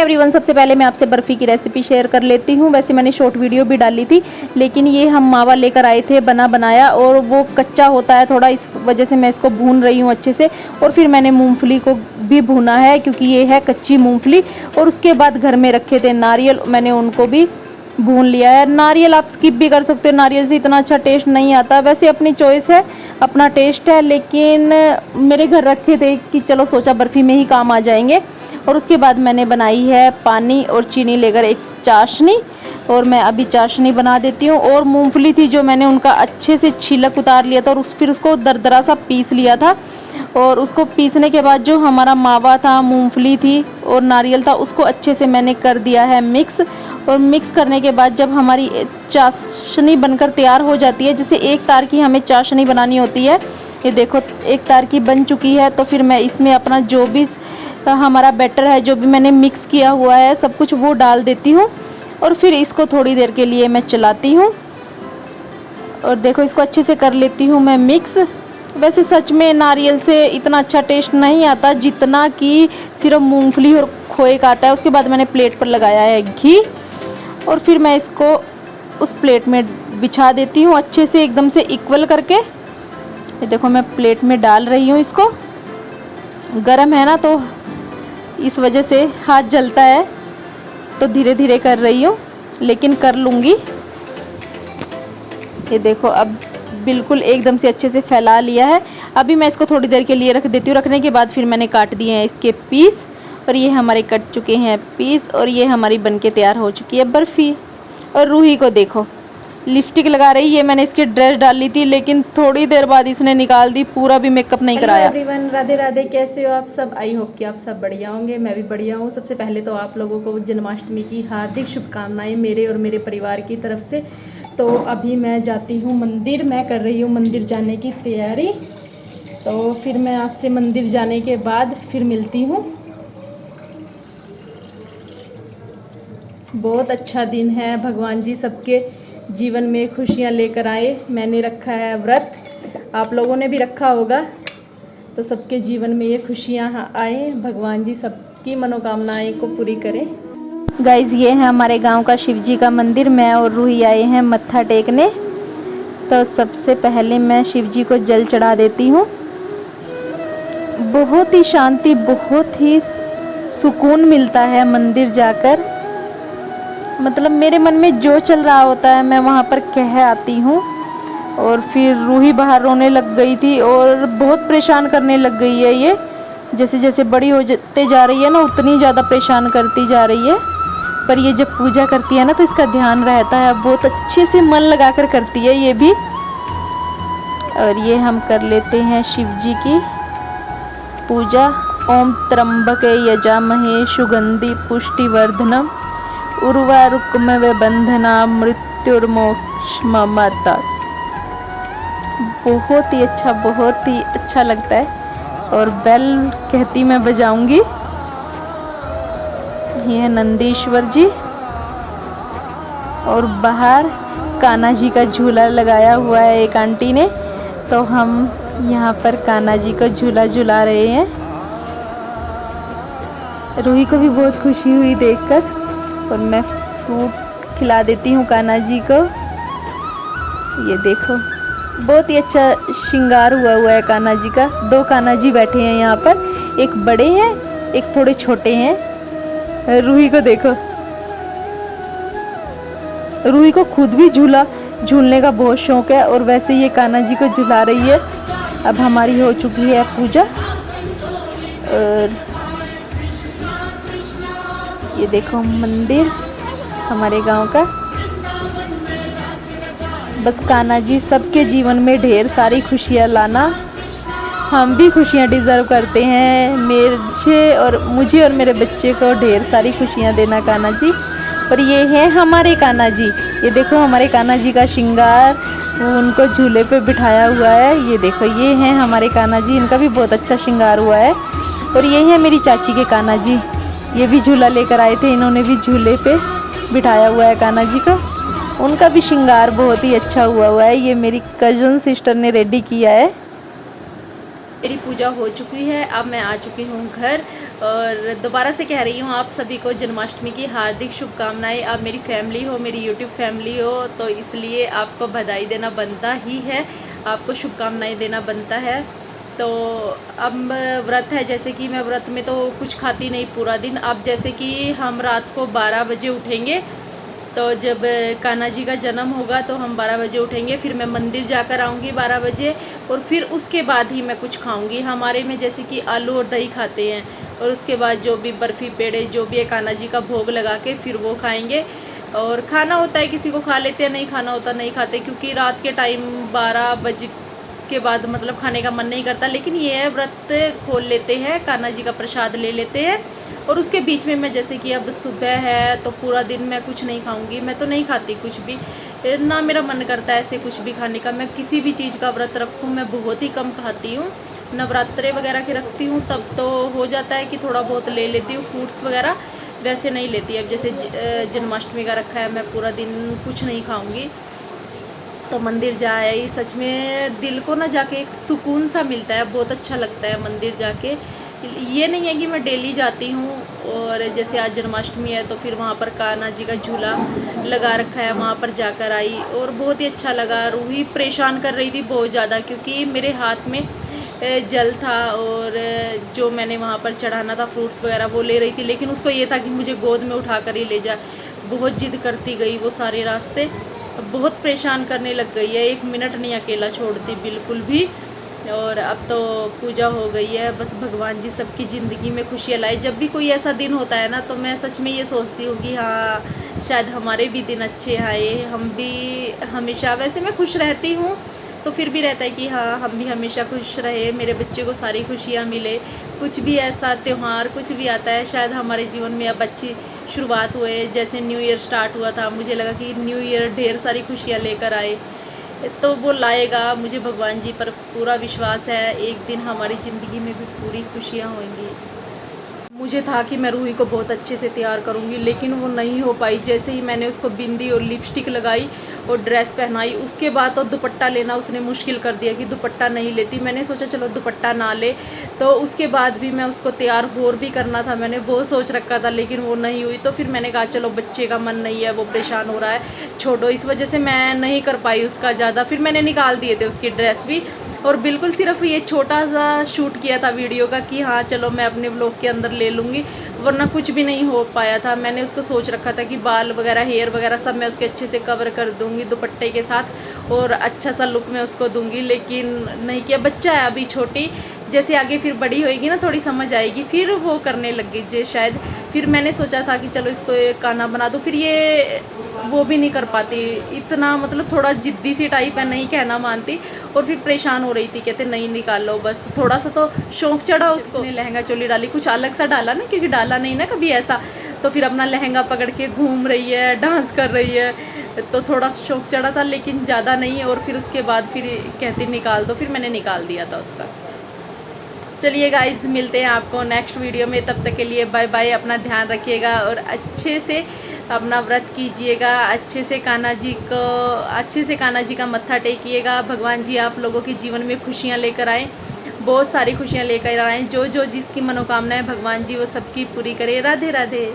Everyone, सबसे पहले मैं आपसे बर्फ़ी की रेसिपी शेयर कर लेती हूँ। वैसे मैंने शॉर्ट वीडियो भी डाली थी, लेकिन ये हम मावा लेकर आए थे बनाया और वो कच्चा होता है थोड़ा, इस वजह से मैं इसको भून रही हूँ अच्छे से। और फिर मैंने मूंगफली को भी भुना है क्योंकि ये है कच्ची मूंगफली। और उसके बाद घर में रखे थे नारियल, मैंने उनको भी भून लिया है। नारियल आप स्किप भी कर सकते हो, नारियल से इतना अच्छा टेस्ट नहीं आता। वैसे अपनी चॉइस है, अपना टेस्ट है, लेकिन मेरे घर रखे थे कि चलो सोचा बर्फ़ी में ही काम आ जाएंगे। और उसके बाद मैंने बनाई है पानी और चीनी लेकर एक चाशनी, और मैं अभी चाशनी बना देती हूँ। और मूंगफली थी जो मैंने उनका अच्छे से छिलक उतार लिया था और फिर उसको दरदरा सा पीस लिया था। और उसको पीसने के बाद जो हमारा मावा था, मूंगफली थी और नारियल था, उसको अच्छे से मैंने कर दिया है मिक्स। और मिक्स करने के बाद जब हमारी चाशनी बनकर तैयार हो जाती है, जैसे एक तार की हमें चाशनी बनानी होती है, ये देखो एक तार की बन चुकी है। तो फिर मैं इसमें अपना जो भी हमारा बैटर है, जो भी मैंने मिक्स किया हुआ है सब कुछ, वो डाल देती हूँ। और फिर इसको थोड़ी देर के लिए मैं चलाती हूँ। और देखो इसको अच्छे से कर लेती हूँ मैं मिक्स। वैसे सच में नारियल से इतना अच्छा टेस्ट नहीं आता जितना कि सिर्फ मूंगफली और खोए का आता है। उसके बाद मैंने प्लेट पर लगाया है घी, और फिर मैं इसको उस प्लेट में बिछा देती हूँ अच्छे से, एकदम से इक्वल करके। ये देखो मैं प्लेट में डाल रही हूँ इसको। गरम है ना, तो इस वजह से हाथ जलता है, तो धीरे धीरे कर रही हूँ, लेकिन कर लूँगी। ये देखो अब बिल्कुल एकदम से अच्छे से फैला लिया है। अभी मैं इसको थोड़ी देर के लिए रख देती हूँ। रखने के बाद फिर मैंने काट दिए हैं इसके पीस, और ये हमारे कट चुके हैं पीस, और ये हमारी बनके तैयार हो चुकी है बर्फ़ी। और रूही को देखो लिपस्टिक लगा रही है। मैंने इसकी ड्रेस डाल ली थी, लेकिन थोड़ी देर बाद इसने निकाल दी, पूरा भी मेकअप नहीं कराया। एवरीवन, राधे राधे, कैसे हो आप सब? आई होप कि आप सब बढ़िया होंगे, मैं भी बढ़िया हूँ। सबसे पहले तो आप लोगों को जन्माष्टमी की हार्दिक शुभकामनाएं मेरे और मेरे परिवार की तरफ से। तो अभी मैं जाती हूँ मंदिर, मैं कर रही हूँ मंदिर जाने की तैयारी। तो फिर मैं आपसे मंदिर जाने के बाद फिर मिलती हूँ। बहुत अच्छा दिन है, भगवान जी सबके जीवन में खुशियाँ लेकर आए। मैंने रखा है व्रत, आप लोगों ने भी रखा होगा, तो सबके जीवन में ये खुशियाँ आए। भगवान जी सबकी मनोकामनाएं को पूरी करें। गाइज़, ये है हमारे गांव का शिव जी का मंदिर। मैं और रूही आए हैं मत्था टेकने। तो सबसे पहले मैं शिव जी को जल चढ़ा देती हूँ। बहुत ही शांति, बहुत ही सुकून मिलता है मंदिर जाकर। मतलब मेरे मन में जो चल रहा होता है मैं वहाँ पर कह आती हूँ। और फिर रूही बाहर रोने लग गई थी और बहुत परेशान करने लग गई है। ये जैसे जैसे बड़ी होते जा रही है ना, उतनी ज़्यादा परेशान करती जा रही है। पर ये जब पूजा करती है ना, तो इसका ध्यान रहता है, बहुत अच्छे से मन लगाकर करती है ये भी। और ये हम कर लेते हैं शिव जी की पूजा। ओम त्र्यंबके यजामहे सुगंधि पुष्टिवर्धनम उर्वारुकमेव बंधना मृत्युर्मोक्षममर्तात्। बहुत ही अच्छा लगता है। और बेल कहती मैं बजाऊंगी। ये है नंदीश्वर जी, और बाहर कान्हा जी का झूला लगाया हुआ है एक आंटी ने, तो हम यहाँ पर कान्हा जी का झूला झुला रहे हैं। रूही को भी बहुत खुशी हुई देखकर। और मैं फ्रूट खिला देती हूँ कान्हा जी को। ये देखो बहुत ही अच्छा श्रृंगार हुआ है कान्हा जी का। 2 कान्हा जी बैठे हैं यहाँ पर, एक बड़े हैं, एक थोड़े छोटे हैं। रूही को देखो, रूही को खुद भी झूलने का बहुत शौक है, और वैसे ये कान्हा जी को झुला रही है। अब हमारी हो चुकी है पूजा। और ये देखो मंदिर हमारे गांव का। बस कान्हा जी सबके जीवन में ढेर सारी खुशियाँ लाना। हम भी खुशियाँ डिज़र्व करते हैं। मुझे और मेरे बच्चे को ढेर सारी खुशियाँ देना कान्हा जी। और ये है हमारे कान्हा जी। ये देखो हमारे कान्हा जी का श्रृंगार, उनको झूले पे बिठाया हुआ है। ये देखो ये हैं हमारे कान्हा जी, इनका भी बहुत अच्छा श्रृंगार हुआ है। और ये है मेरी चाची के कान्हा जी, ये भी झूला लेकर आए थे, इन्होंने भी झूले पे बिठाया हुआ है कान्हा जी का। उनका भी श्रृंगार बहुत ही अच्छा हुआ है। ये मेरी कज़न सिस्टर ने रेडी किया है। मेरी पूजा हो चुकी है, अब मैं आ चुकी हूँ घर और दोबारा से कह रही हूँ आप सभी को जन्माष्टमी की हार्दिक शुभकामनाएं। आप मेरी फैमिली हो, मेरी यूट्यूब फैमिली हो, तो इसलिए आपको बधाई देना बनता ही है, आपको शुभकामनाएं देना बनता है। तो अब व्रत है, जैसे कि मैं व्रत में तो कुछ खाती नहीं पूरा दिन। अब जैसे कि हम रात को 12 बजे उठेंगे, तो जब कान्हा जी का जन्म होगा तो हम 12 बजे उठेंगे, फिर मैं मंदिर जाकर आऊँगी 12 बजे और फिर उसके बाद ही मैं कुछ खाऊँगी। हमारे में जैसे कि आलू और दही खाते हैं और उसके बाद जो भी बर्फ़ी पेड़े जो भी है कान्हा जी का भोग लगा के फिर वो खाएँगे। और खाना होता है, किसी को खा लेते हैं, नहीं खाना होता नहीं खाते, क्योंकि रात के टाइम 12 बजे के बाद मतलब खाने का मन नहीं करता। लेकिन ये है व्रत खोल लेते हैं, कान्हा जी का प्रसाद ले लेते हैं और उसके बीच में मैं जैसे कि अब सुबह है तो पूरा दिन मैं कुछ नहीं खाऊंगी। मैं तो नहीं खाती कुछ भी, ना मेरा मन करता है ऐसे कुछ भी खाने का। मैं किसी भी चीज़ का व्रत रखूँ मैं बहुत ही कम खाती हूँ। नवरात्रे वगैरह के रखती हूँ तब तो हो जाता है कि थोड़ा बहुत ले लेती हूँ फ्रूट्स वगैरह, वैसे नहीं लेती। अब जैसे जन्माष्टमी का रखा है, मैं पूरा दिन कुछ नहीं खाऊँगी। तो मंदिर जाए, सच में दिल को ना जाके एक सुकून सा मिलता है, बहुत अच्छा लगता है मंदिर जाके। ये नहीं है कि मैं डेली जाती हूँ, और जैसे आज जन्माष्टमी है तो फिर वहाँ पर कान्हा जी का झूला लगा रखा है, वहाँ पर जाकर आई और बहुत ही अच्छा लगा। रूही परेशान कर रही थी बहुत ज़्यादा, क्योंकि मेरे हाथ में जल था और जो मैंने वहाँ पर चढ़ाना था फ्रूट्स वगैरह वो ले रही थी, लेकिन उसको ये था कि मुझे गोद में उठा कर ही ले जा। बहुत जिद करती गई वो सारे रास्ते, बहुत परेशान करने लग गई है, 1 मिनट नहीं अकेला छोड़ती बिल्कुल भी। और अब तो पूजा हो गई है, बस भगवान जी सबकी ज़िंदगी में खुशियाँ लाए। जब भी कोई ऐसा दिन होता है ना तो मैं सच में ये सोचती हूँ कि हाँ शायद हमारे भी दिन अच्छे आए, हम भी हमेशा, वैसे मैं खुश रहती हूँ तो फिर भी रहता है कि हाँ हम भी हमेशा खुश रहे, मेरे बच्चे को सारी खुशियाँ मिले। कुछ भी ऐसा त्यौहार कुछ भी आता है शायद हमारे जीवन में अब अच्छी शुरुआत हुए। जैसे न्यू ईयर स्टार्ट हुआ था, मुझे लगा कि न्यू ईयर ढेर सारी खुशियाँ लेकर आए, तो वो लाएगा। मुझे भगवान जी पर पूरा विश्वास है, एक दिन हमारी ज़िंदगी में भी पूरी खुशियाँ होंगी। मुझे था कि मैं रूही को बहुत अच्छे से तैयार करूँगी, लेकिन वो नहीं हो पाई। जैसे ही मैंने उसको बिंदी और लिपस्टिक लगाई और ड्रेस पहनाई, उसके बाद तो दुपट्टा लेना उसने मुश्किल कर दिया कि दुपट्टा नहीं लेती। मैंने सोचा चलो दुपट्टा ना ले, तो उसके बाद भी मैं उसको तैयार और भी करना था, मैंने वो सोच रखा था, लेकिन वो नहीं हुई। तो फिर मैंने कहा चलो बच्चे का मन नहीं है, वो परेशान हो रहा है, छोड़ो। इस वजह से मैं नहीं कर पाई उसका ज़्यादा। फिर मैंने निकाल दिए थे उसकी ड्रेस भी, और बिल्कुल सिर्फ ये छोटा सा शूट किया था वीडियो का कि हाँ चलो मैं अपने व्लॉग के अंदर ले लूँगी, वरना कुछ भी नहीं हो पाया था। मैंने उसको सोच रखा था कि बाल वगैरह हेयर वगैरह सब मैं उसके अच्छे से कवर कर दूँगी दुपट्टे के साथ और अच्छा सा लुक मैं उसको दूँगी, लेकिन नहीं किया। बच्चा है अभी छोटी, जैसे आगे फिर बड़ी होएगी ना थोड़ी समझ आएगी फिर वो करने लग गई शायद। फिर मैंने सोचा था कि चलो इसको एक कान्हा बना दूँ, फिर ये वो भी नहीं कर पाती इतना, मतलब थोड़ा ज़िद्दी सी टाइप है, नहीं कहना मानती। और फिर परेशान हो रही थी, कहते नहीं निकाल लो बस। थोड़ा सा तो शौक़ चढ़ा उसको, उसने लहंगा चोली डाली, कुछ अलग सा डाला ना, क्योंकि डाला नहीं ना कभी ऐसा। तो फिर अपना लहंगा पकड़ के घूम रही है, डांस कर रही है, तो थोड़ा शौक़ चढ़ा था लेकिन ज़्यादा नहीं। और फिर उसके बाद फिर कहती निकाल दो, फिर मैंने निकाल दिया था उसका। चलिए गाइस, मिलते हैं आपको नेक्स्ट वीडियो में, तब तक के लिए बाय बाय। अपना ध्यान रखिएगा और अच्छे से अपना व्रत कीजिएगा, अच्छे से कान्हा जी का मत्था टेकिएगा। भगवान जी आप लोगों के जीवन में खुशियाँ लेकर आएँ, बहुत सारी खुशियाँ लेकर आएँ। जो जो जिसकी मनोकामना है भगवान जी वो सबकी पूरी करे। राधे राधे।